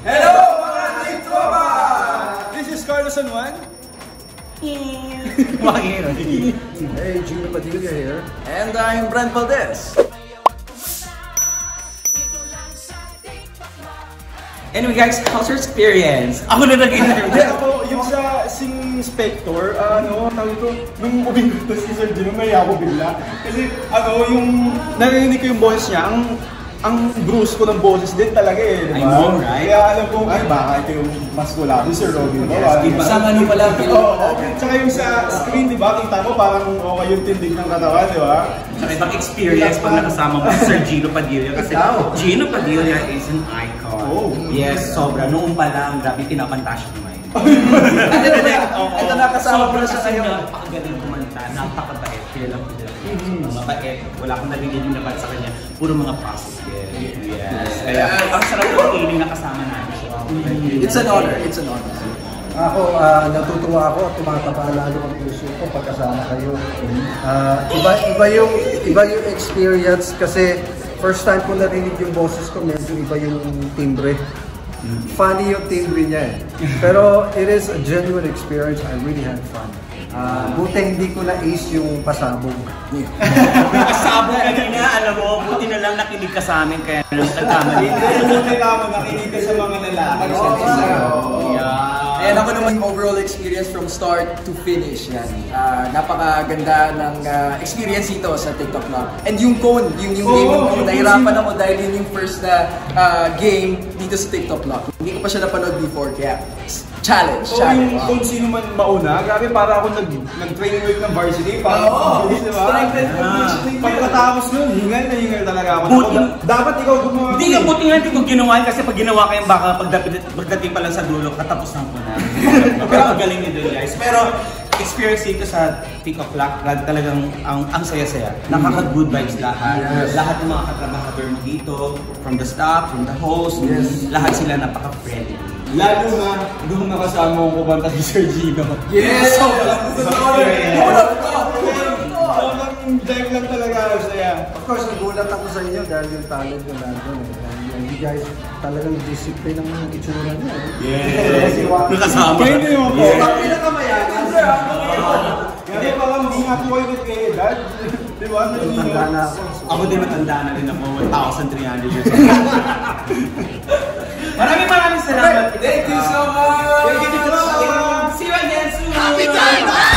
Hello mga Tiktropa! This is Carlos San Juan. Hey, Gino Padilla here. And I'm Brent Valdez. Anyway guys, how's your experience? Ako na nag-interview. Ako, yung sa Sing Spector, tawag ito, nung ubing ko si Sir Gino, may ako bigla. Kasi, yung narinig ko yung boses niya, ang bruise ko ng boses din talaga eh, diba? I know, right? Kaya alam ko, ay baka ito yung mas wala si Sir Robin. Isang ano pala. Tsaka yung sa screen, diba, kita mo parang okay yung tindig ng katawan, diba? Tsaka ibang experience pag nakasama mo si Sir Gino Padilla. Kasi Gino Padilla is an icon. Oh. Yes, sobra. Noong pa lang, grabe pinapantasya ko ngayon. Ito nakasama ko na siya ngayon. Napakagaling kumanta, napakabait. Kailang mabait. Wala akong narinig na sa kanya. Puro mga positive. Yes. Kaya ang sarap ng feeling na kasama namin siya. It's an honor. It's an honor. Ako, natutuwa ako at tumataba lalo ang puso ko pagkasama kayo. Iba yung experience kasi first time ko narinig yung boses ko, medyo iba yung timbre. Funny yung timbre niya eh. Pero it is a genuine experience. I really had fun. Buti hindi ko na-ace yung pasabog. Pasabog kanina, alam mo, buti na lang nakinig ka sa amin kaya nagkamali. Buti tama, nakinig ka sa mga lalaki. And ako naman overall experience from start to finish. Yan. Napakaganda ng experience dito sa TikTok Vlog. And yung cone, yung game ng cone, nahirapan ako dahil yun yung first na game dito sa TikTok Vlog. Hindi ko pa siya napanood before, kaya challenge. Kung sino man mauna, grabe para ako nag-training week ng varsity. Parang bilis, diba? Pagkatapos nun, hingal talaga ako. Dapat ikaw gumawa. Hindi nga, buti nga hindi ko ginawa kasi pag ginawa kayo baka pagdating pa lang sa dulo, katapos na ko na. Pero magaling nyo dun guys. Pero experience dito sa TikTok Vlog, talagang ang saya-saya. Nakaka-good vibes lahat. Lahat ng mga katrabahador mo dito, from the staff, from the host, lahat sila napaka-friendly. Lalo na doon nakasama kong kumanta si Sir Gino. Yes! Dive lang talaga ako saya. Of course, nagulat ako sa inyo dahil yung talent na nandun eh. You guys talagang discipline ang mga itsura niyo eh. Yes! Nakasama. Kaya hindi mo po. Ang pinakamayagan. Kasi parang hindi nga po kayo nag-edad. Diba? Matanda na ako. Ako din matanda na rin ako, 1,300 years old. Maraming salamat. Thank you so much! See you again soon! Happy time!